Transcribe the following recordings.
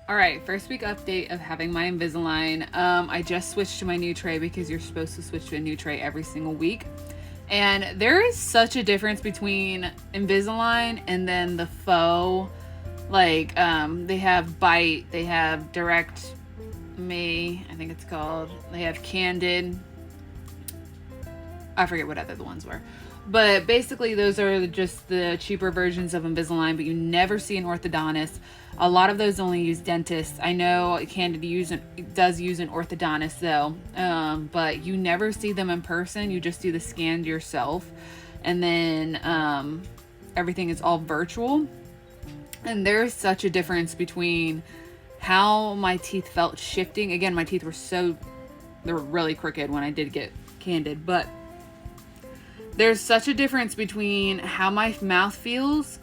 All right, first week update of having my Invisalign. I just switched to my new tray because you're supposed to switch to a new tray every single week. And there is such a difference between Invisalign and then the faux. Like, they have Byte, they have Direct Me, I think it's called. They have Candid. I forget what other the ones were. But basically, those are just the cheaper versions of Invisalign, but you never see an orthodontist. A lot of those only use dentists. I know Candid does use an orthodontist, though, but you never see them in person. You just do the scan yourself, and then everything is all virtual. And there's such a difference between how my teeth felt shifting. Again, my teeth were really crooked when I did get Candid, but there's such a difference between how my mouth feels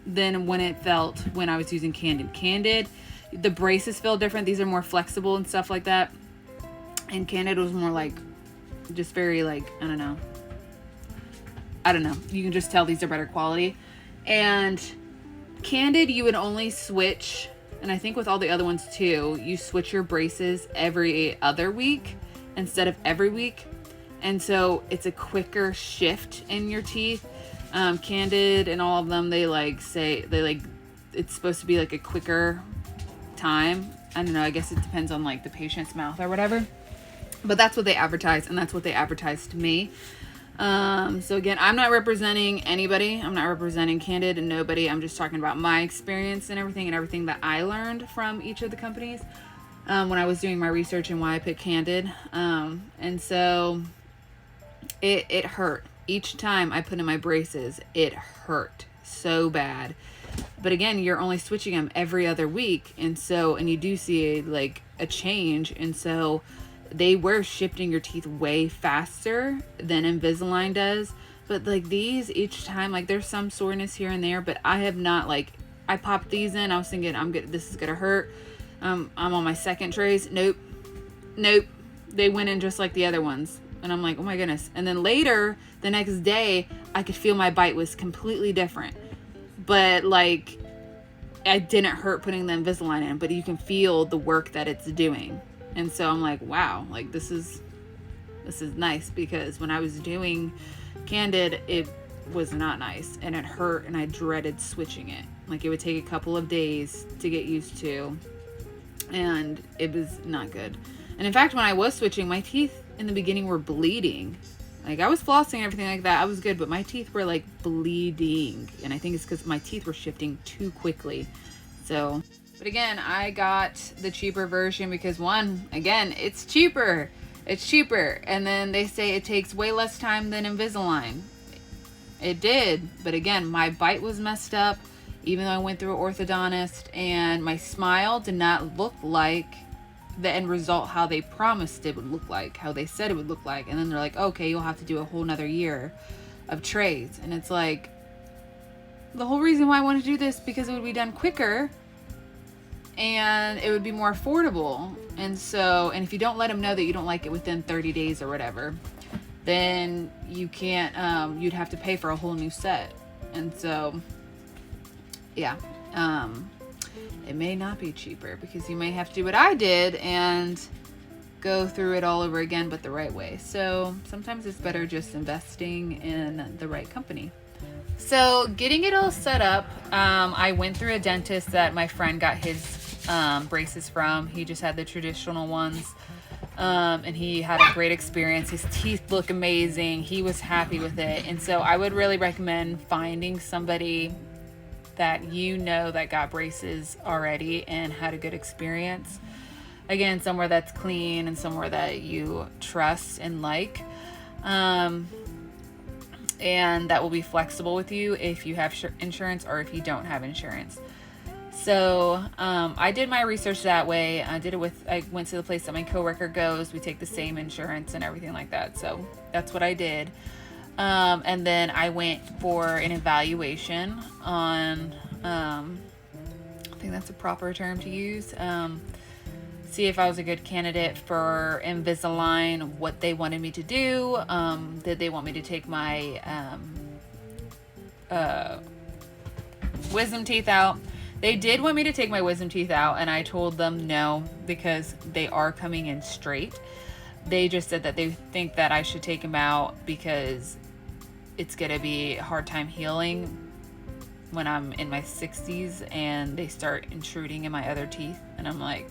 than when it felt when I was using Candid. Candid, the braces feel different. These are more flexible and stuff like that. And Candid was more like, just very like, I don't know. You can just tell these are better quality. And Candid, you would only switch, and I think with all the other ones too, you switch your braces every other week instead of every week. And so it's a quicker shift in your teeth. Candid and all of them, it's supposed to be like a quicker time. I don't know, I guess it depends on like the patient's mouth or whatever. But that's what they advertise, and that's what they advertised to me. So again, I'm not representing anybody. I'm not representing Candid and nobody. I'm just talking about my experience and everything that I learned from each of the companies when I was doing my research and why I picked Candid. And so it hurt. Each time I put in my braces, it hurt so bad. But again, you're only switching them every other week. And you do see a change. And so they were shifting your teeth way faster than Invisalign does. But like these, each time, like there's some soreness here and there, but I have not I popped these in. I was thinking this is going to hurt. I'm on my second trays. Nope. They went in just like the other ones. And I'm like, oh my goodness. And then later, the next day, I could feel my bite was completely different. But it didn't hurt putting the Invisalign in, but you can feel the work that it's doing. And so I'm like, wow, this is nice, because when I was doing Candid, it was not nice and it hurt and I dreaded switching it. It would take a couple of days to get used to, and it was not good. And in fact, when I was switching, my teeth in the beginning were bleeding. I was flossing and everything like that. I was good, but my teeth were bleeding. And I think it's because my teeth were shifting too quickly. So, but again, I got the cheaper version because it's cheaper. It's cheaper. And then they say it takes way less time than Invisalign. It did. But again, my bite was messed up, even though I went through an orthodontist, and my smile did not look like the end result how they promised it would look like, how they said it would look like. And then they're like, okay, you'll have to do a whole nother year of trays. And it's like, the whole reason why I want to do this, because it would be done quicker and it would be more affordable. And if you don't let them know that you don't like it within 30 days or whatever, then you can't, you'd have to pay for a whole new set. And so, yeah, it may not be cheaper, because you may have to do what I did and go through it all over again, but the right way. So sometimes it's better just investing in the right company. So getting it all set up, I went through a dentist that my friend got his braces from. He just had the traditional ones, and he had a great experience. His teeth look amazing. He was happy with it. And so I would really recommend finding somebody that that got braces already and had a good experience. Again, somewhere that's clean and somewhere that you trust and like. And that will be flexible with you if you have insurance or if you don't have insurance. So I did my research that way. I went to the place that my coworker goes. We take the same insurance and everything like that. So that's what I did. And then I went for an evaluation on, I think that's a proper term to use, see if I was a good candidate for Invisalign, what they wanted me to do. Did they want me to take my wisdom teeth out? They did want me to take my wisdom teeth out, and I told them no, because they are coming in straight. They just said that they think that I should take them out because it's gonna be a hard time healing when I'm in my 60s and they start intruding in my other teeth. And I'm like,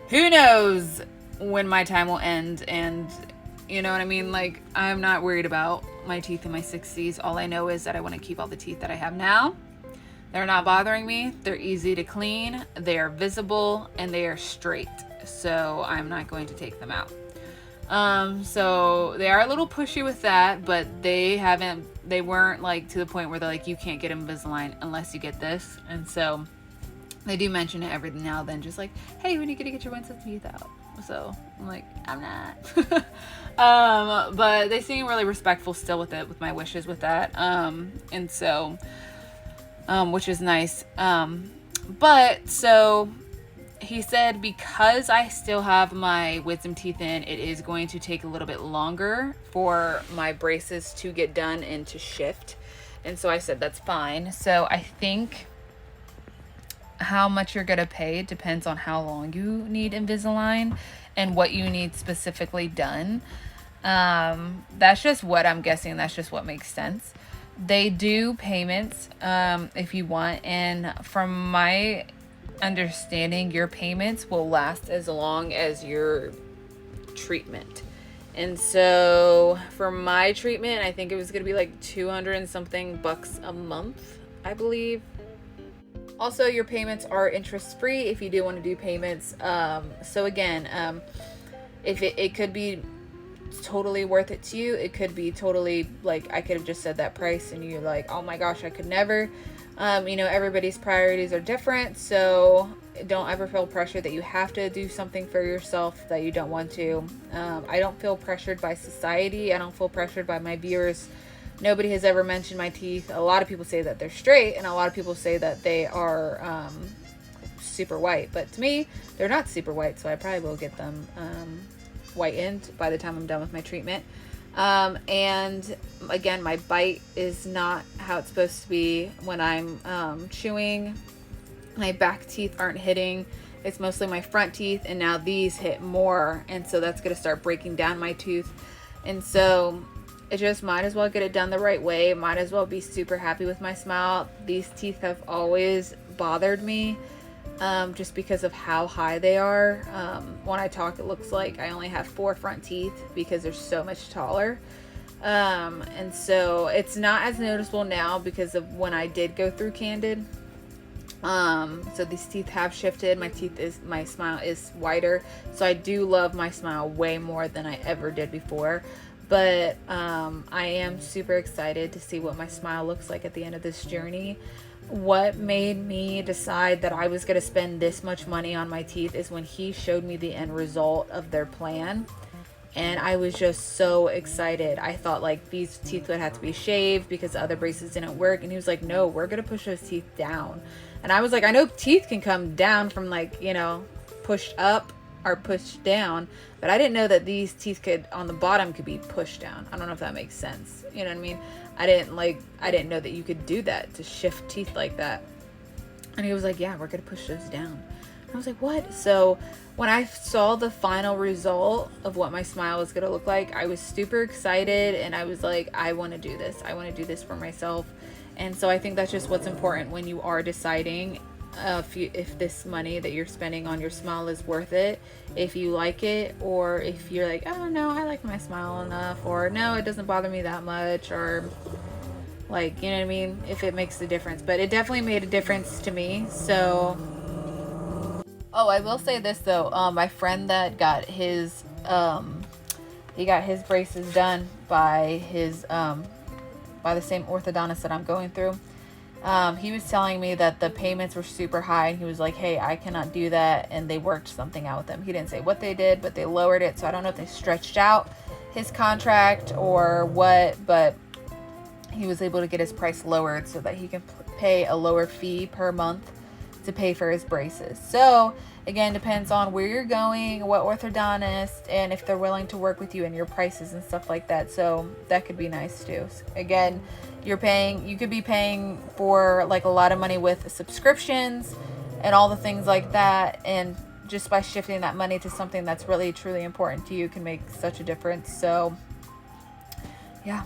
who knows when my time will end? And you know what I mean? Like, I'm not worried about my teeth in my 60s. All I know is that I want to keep all the teeth that I have now. They're not bothering me. They're easy to clean. They are visible and they are straight. So I'm not going to take them out. So they are a little pushy with that, but they weren't like to the point where they're like, you can't get Invisalign unless you get this. And so they do mention it every now and then, just like, hey, when are you gonna get your wisdom teeth out? So I'm like, I'm not. But they seem really respectful still with it, with my wishes with that. And so, which is nice. But so he said, because I still have my wisdom teeth in, it is going to take a little bit longer for my braces to get done and to shift. And so I said, that's fine. So I think how much you're going to pay depends on how long you need Invisalign and what you need specifically done. That's just what I'm guessing. That's just what makes sense. They do payments, if you want. And from my understanding, your payments will last as long as your treatment. And so for my treatment, I think it was going to be like 200 and something bucks a month, I believe. Also, your payments are interest free if you do want to do payments. So again, if it could be totally worth it to you, it could be totally, like, I could have just said that price and you're like, oh my gosh, I could never. Everybody's priorities are different, so don't ever feel pressure that you have to do something for yourself that you don't want to. I don't feel pressured by society. I don't feel pressured by my viewers. Nobody has ever mentioned my teeth. A lot of people say that they're straight, and a lot of people say that they are super white. But to me, they're not super white, so I probably will get them whitened by the time I'm done with my treatment. And again, my bite is not how it's supposed to be when I'm chewing. My back teeth aren't hitting. It's mostly my front teeth, and now these hit more, and so that's going to start breaking down my tooth. And so it just might as well get it done the right way. Might as well be super happy with my smile. These teeth have always bothered me, just because of how high they are. When I talk, it looks like I only have 4 front teeth because they're so much taller. And so it's not as noticeable now because of when I did go through candid. So these teeth have shifted. My smile is whiter. So I do love my smile way more than I ever did before. But I am super excited to see what my smile looks like at the end of this journey. What made me decide that I was going to spend this much money on my teeth is when he showed me the end result of their plan. And I was just so excited. I thought like these teeth would have to be shaved because the other braces didn't work. And he was like, no, we're going to push those teeth down. And I was like, I know teeth can come down from like, pushed up or pushed down, but I didn't know that these teeth on the bottom could be pushed down. I don't know if that makes sense. You know what I mean? I didn't know that you could do that, to shift teeth like that. And he was like, yeah, we're going to push those down. I was like, what? So when I saw the final result of what my smile was going to look like, I was super excited, and I was like, I want to do this. I want to do this for myself. And so I think that's just what's important when you are deciding if this money that you're spending on your smile is worth it, if you like it, or if you're like, oh no, I like my smile enough, or no, it doesn't bother me that much, or like, you know what I mean, if it makes a difference. But it definitely made a difference to me. So I will say this though, my friend that got his he got his braces done by the same orthodontist that I'm going through. He was telling me that the payments were super high, and he was like, hey, I cannot do that. And they worked something out with him. He didn't say what they did, but they lowered it. So I don't know if they stretched out his contract or what, but he was able to get his price lowered so that he can pay a lower fee per month to pay for his braces. So again, depends on where you're going, what orthodontist, and if they're willing to work with you and your prices and stuff like that. So that could be nice too. Again, you could be paying for like a lot of money with subscriptions and all the things like that, and just by shifting that money to something that's really truly important to you can make such a difference. So yeah,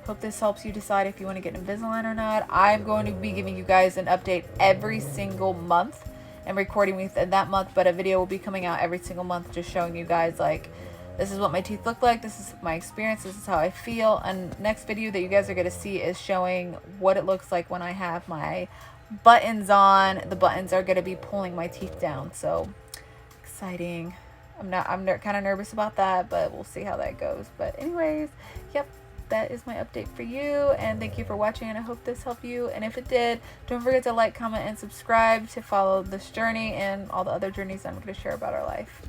hope this helps you decide if you want to get Invisalign or not. I'm going to be giving you guys an update every single month and recording within that month, but a video will be coming out every single month just showing you guys like, this is what my teeth look like, this is my experience, this is how I feel. And next video that you guys are going to see is showing what it looks like when I have my buttons on. The buttons are going to be pulling my teeth down, so exciting. I'm kind of nervous about that, but we'll see how that goes. But anyways, yep, that is my update for you, and thank you for watching, and I hope this helped you. And if it did, don't forget to like, comment, and subscribe to follow this journey and all the other journeys I'm going to share about our life.